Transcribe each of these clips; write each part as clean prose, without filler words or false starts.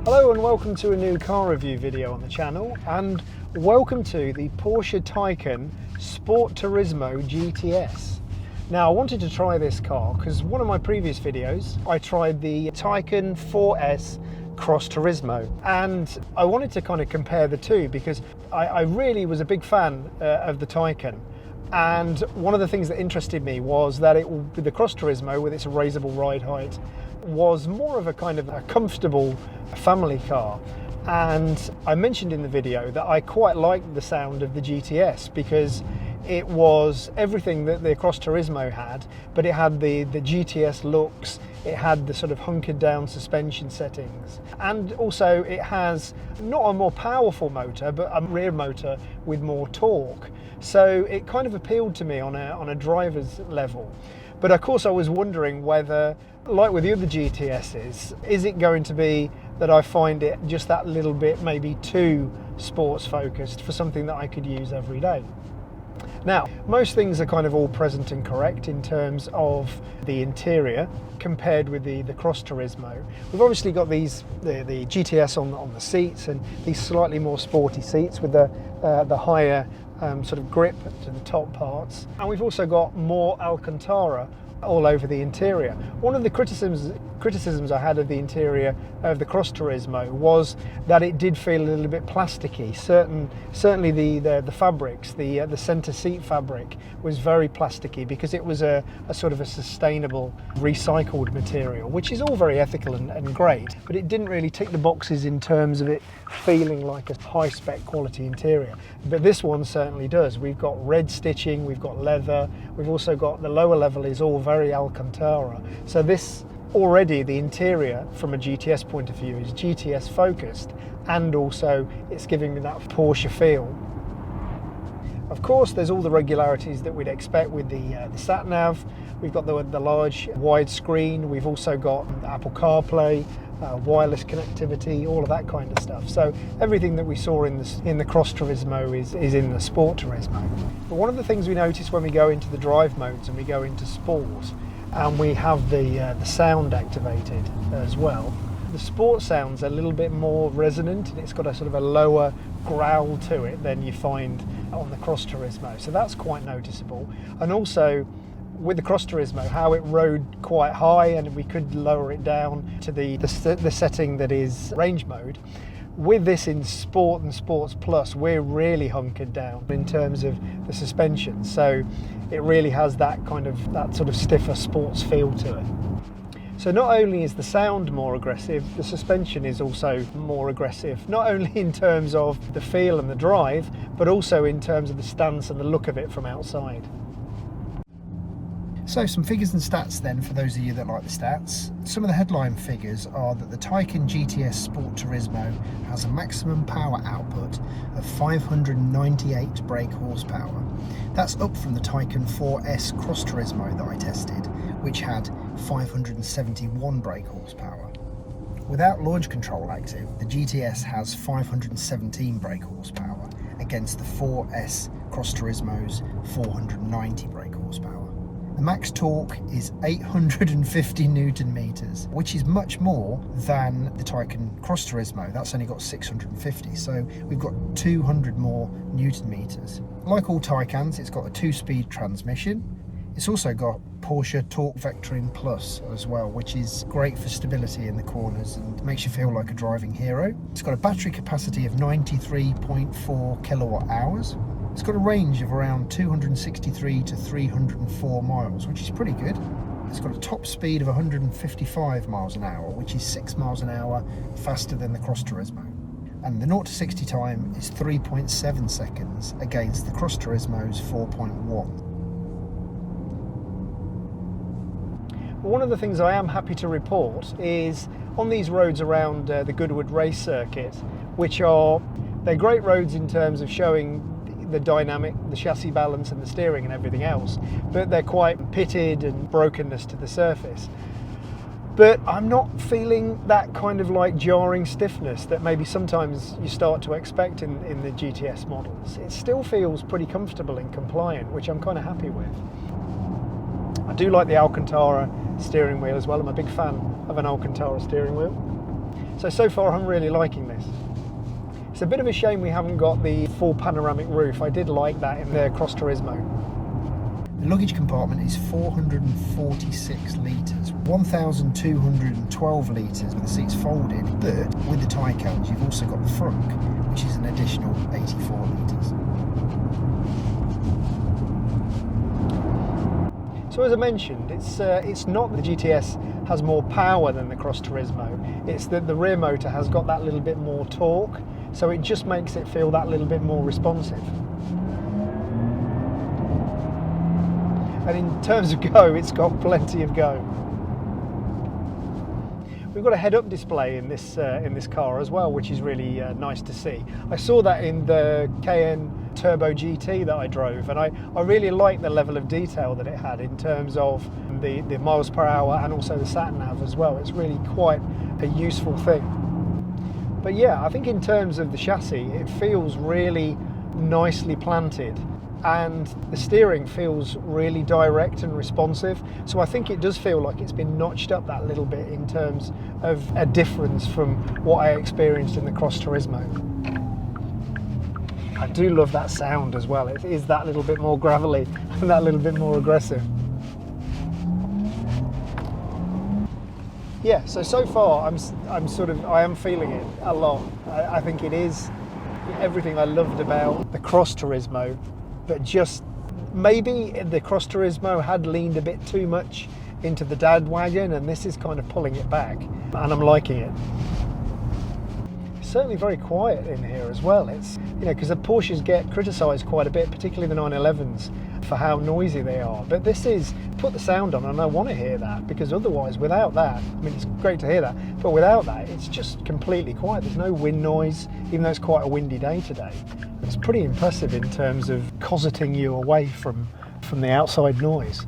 Hello and welcome to a new car review video on the channel, and welcome to the Porsche Taycan Sport Turismo GTS. Now I wanted to try this car because one of my previous videos I tried the Taycan 4S Cross Turismo, and I wanted to kind of compare the two because I really was a big fan of the Taycan. And one of the things that interested me was that the Cross Turismo, with its raisable ride height, was more of a kind of a comfortable family car. And I mentioned in the video that I quite liked the sound of the GTS because it was everything that the Cross Turismo had, but it had the GTS looks, it had the sort of hunkered down suspension settings, and also it has not a more powerful motor but a rear motor with more torque. So it kind of appealed to me on a driver's level. But of course I was wondering whether, like with the other GTSs, is it going to be that I find it just that little bit maybe too sports focused for something that I could use every day. Now, most things are kind of all present and correct in terms of the interior compared with the Cross Turismo. We've obviously got the GTS on the seats, and these slightly more sporty seats with the higher sort of grip to the top parts, and we've also got more Alcantara all over the interior. One of the criticisms I had of the interior of the Cross Turismo was that it did feel a little bit plasticky. Certainly the fabrics, the center seat fabric was very plasticky because it was a sort of a sustainable recycled material, which is all very ethical and great, but it didn't really tick the boxes in terms of it feeling like a high spec quality interior. But this one certainly does. We've got red stitching, we've got leather, we've also got the lower level is all very Alcantara. So this already, the interior from a GTS point of view is GTS focused, and also it's giving me that Porsche feel. Of course, there's all the regularities that we'd expect with the sat nav. We've got the large wide screen. We've also got Apple CarPlay, wireless connectivity, all of that kind of stuff. So everything that we saw in the Cross Turismo is in the Sport Turismo. But one of the things we notice when we go into the drive modes and we go into Sport, and we have the sound activated as well, the Sport sound's a little bit more resonant, and it's got a sort of a lower growl to it than you find on the Cross Turismo. So that's quite noticeable. And also with the Cross Turismo, how it rode quite high and we could lower it down to the setting that is range mode. With this in Sport and Sports Plus, we're really hunkered down in terms of the suspension. So it really has that sort of stiffer sports feel to it. So not only is the sound more aggressive, the suspension is also more aggressive, not only in terms of the feel and the drive, but also in terms of the stance and the look of it from outside. So some figures and stats then for those of you that like the stats. Some of the headline figures are that the Taycan GTS Sport Turismo has a maximum power output of 598 brake horsepower. That's up from the Taycan 4S Cross Turismo that I tested, which had 571 brake horsepower. Without launch control active, the GTS has 517 brake horsepower against the 4S Cross Turismo's 490 brake horsepower. The max torque is 850 Newton meters, which is much more than the Taycan Cross Turismo. That's only got 650, so we've got 200 more Newton meters. Like all Taycans, it's got a 2-speed transmission. It's also got Porsche Torque Vectoring Plus as well, which is great for stability in the corners and makes you feel like a driving hero. It's got a battery capacity of 93.4 kilowatt hours. It's got a range of around 263 to 304 miles, which is pretty good. It's got a top speed of 155 miles an hour, which is 6 miles an hour faster than the Cross Turismo. And the 0 to 60 time is 3.7 seconds against the Cross Turismo's 4.1. One of the things I am happy to report is on these roads around the Goodwood race circuit, they're great roads in terms of showing the dynamic, the chassis balance and the steering and everything else, but they're quite pitted and brokenness to the surface. But I'm not feeling that kind of like jarring stiffness that maybe sometimes you start to expect in the GTS models. It still feels pretty comfortable and compliant, which I'm kind of happy with. I do like the Alcantara steering wheel as well. I'm a big fan of an Alcantara steering wheel. So far I'm really liking this. It's a bit of a shame we haven't got the full panoramic roof. I did like that in the Cross Turismo. The luggage compartment is 446 litres, 1,212 litres with the seats folded, but with the Taycans you've also got the frunk, which is an additional 84 litres. So as I mentioned, it's not that the GTS has more power than the Cross Turismo, it's that the rear motor has got that little bit more torque, so it just makes it feel that little bit more responsive. And in terms of go, it's got plenty of go. We've got a head-up display in this car as well, which is really nice to see. I saw that in the Cayenne Turbo GT that I drove, and I really like the level of detail that it had in terms of the miles per hour and also the sat-nav as well. It's really quite a useful thing. But yeah, I think in terms of the chassis, it feels really nicely planted, and the steering feels really direct and responsive, so I think it does feel like it's been notched up that little bit in terms of a difference from what I experienced in the Cross Turismo. I do love that sound as well. It is that little bit more gravelly and that little bit more aggressive. Yeah, so far I am feeling it a lot. I think it is everything I loved about the Cross Turismo, but just maybe the Cross Turismo had leaned a bit too much into the dad wagon, and this is kind of pulling it back, and I'm liking it. It's certainly very quiet in here as well. It's, you know, because the Porsches get criticised quite a bit, particularly the 911s, for how noisy they are, but this is, put the sound on and I want to hear that, because otherwise without that, I mean, it's great to hear that, but without that it's just completely quiet. There's no wind noise, even though it's quite a windy day today. It's pretty impressive in terms of cosseting you away from the outside noise.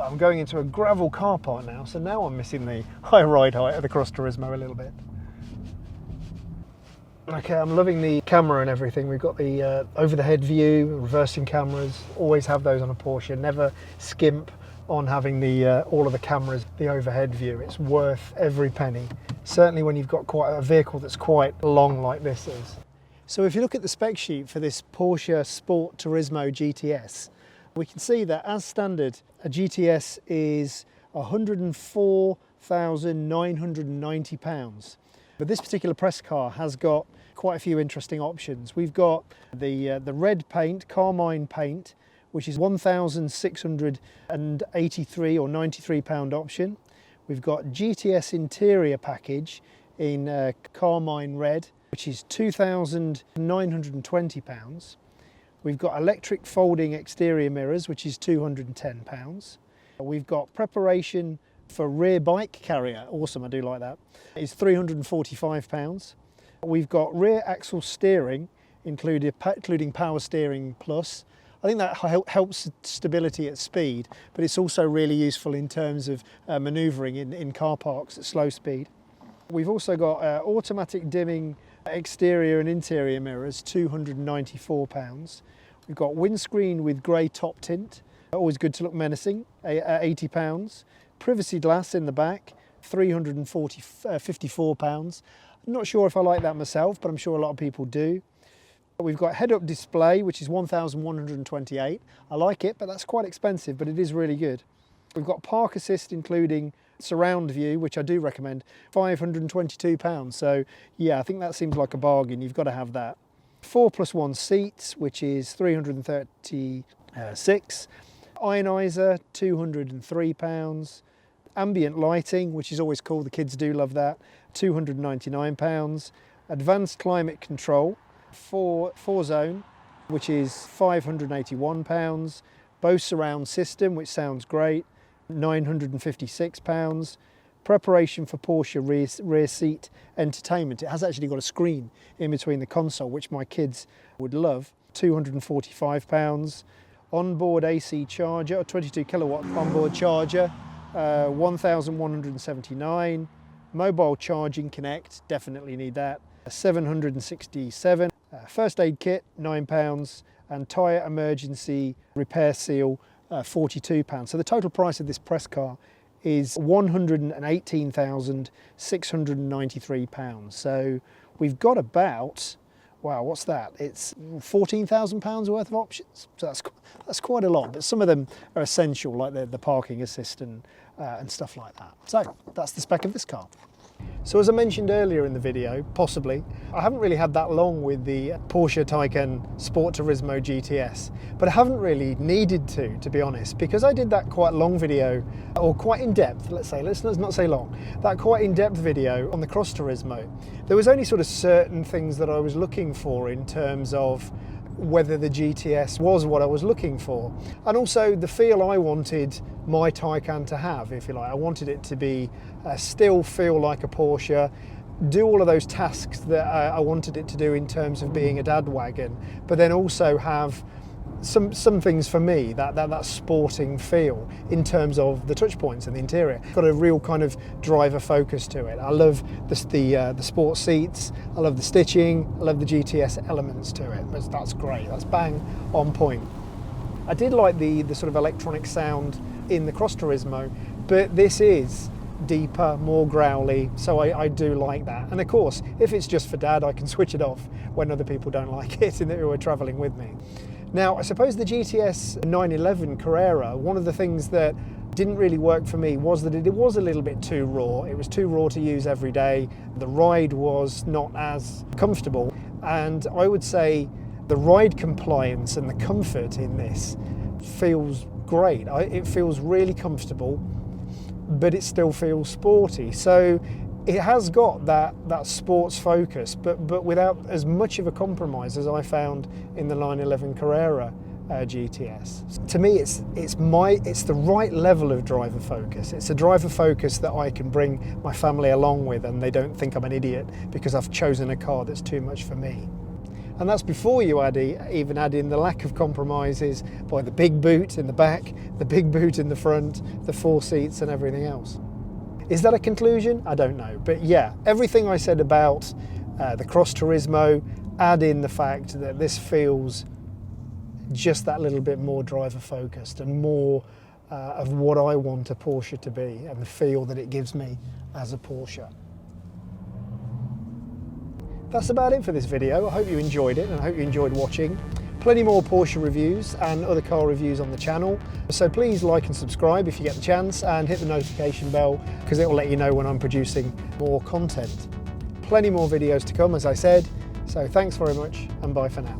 I'm going into a gravel car park now, so now I'm missing the high ride height of the Cross Turismo a little bit. Okay, I'm loving the camera and everything. We've got the over-the-head view, reversing cameras. Always have those on a Porsche. Never skimp on having the all of the cameras, the overhead view. It's worth every penny. Certainly when you've got quite a vehicle that's quite long like this is. So if you look at the spec sheet for this Porsche Sport Turismo GTS, we can see that as standard, a GTS is £104,990. But this particular press car has got quite a few interesting options. We've got the red paint, carmine paint, which is £1,683 or £93 option. We've got GTS interior package in carmine red, which is £2,920. We've got electric folding exterior mirrors, which is £210. We've got preparation for rear bike carrier, awesome, I do like that, is £345. We've got rear axle steering, including power steering plus. I think that helps stability at speed, but it's also really useful in terms of manoeuvring in car parks at slow speed. We've also got automatic dimming exterior and interior mirrors, £294. We've got windscreen with grey top tint, always good to look menacing, at £80. Privacy glass in the back, £354. I'm not sure if I like that myself, but I'm sure a lot of people do. We've got head-up display, which is £1,128. I like it, but that's quite expensive, but it is really good. We've got park assist, including surround view, which I do recommend, £522. So yeah, I think that seems like a bargain. You've got to have that. 4+1 seats, which is £336. Ionizer, £203. Ambient lighting, which is always cool, the kids do love that, £299. Advanced climate control, 4-zone, which is £581. Bose surround system, which sounds great, £956. Preparation for Porsche rear seat entertainment. It has actually got a screen in between the console, which my kids would love, £245. Onboard AC charger, a 22 kilowatt onboard charger, £1,179. Mobile charging connect, definitely need that, £767. First aid kit, £9, and tyre emergency repair seal, £42. So the total price of this press car is £118,693. So we've got about, wow, what's that? It's £14,000 worth of options. So that's quite a lot, but some of them are essential, like the parking assistant and stuff like that. So that's the spec of this car. So as I mentioned earlier in the video, possibly, I haven't really had that long with the Porsche Taycan Sport Turismo GTS, but I haven't really needed to be honest, because I did that quite long video, or quite in-depth, let's not say long, that quite in-depth video on the Cross Turismo. There was only sort of certain things that I was looking for in terms of whether the GTS was what I was looking for, and also the feel I wanted my Taycan to have, if you like. I wanted it to be still feel like a Porsche, do all of those tasks that I wanted it to do in terms of being a dad wagon, but then also have some things for me, that sporting feel in terms of the touch points and the interior. Got a real kind of driver focus to it. I love the sport seats, I love the stitching, I love the GTS elements to it. That's great, that's bang on point. I did like the sort of electronic sound in the Cross Turismo, but this is deeper, more growly, so I do like that. And of course, if it's just for dad, I can switch it off when other people don't like it and who are traveling with me. Now, I suppose the GTS 911 Carrera, one of the things that didn't really work for me was that it was a little bit too raw. It was too raw to use every day. The ride was not as comfortable. And I would say the ride compliance and the comfort in this feels great. It feels really comfortable, but it still feels sporty. So it has got that sports focus, but without as much of a compromise as I found in the 911 Carrera GTS. To me, it's the right level of driver focus. It's a driver focus that I can bring my family along with, and they don't think I'm an idiot because I've chosen a car that's too much for me. And that's before you even add in the lack of compromises by the big boot in the back, the big boot in the front, the 4 seats and everything else. Is that a conclusion? I don't know. But yeah, everything I said about the Cross Turismo, add in the fact that this feels just that little bit more driver focused and more of what I want a Porsche to be and the feel that it gives me as a Porsche. That's about it for this video. I hope you enjoyed it and I hope you enjoyed watching. Plenty more Porsche reviews and other car reviews on the channel. So please like and subscribe if you get the chance, and hit the notification bell because it will let you know when I'm producing more content. Plenty more videos to come, as I said. So thanks very much and bye for now.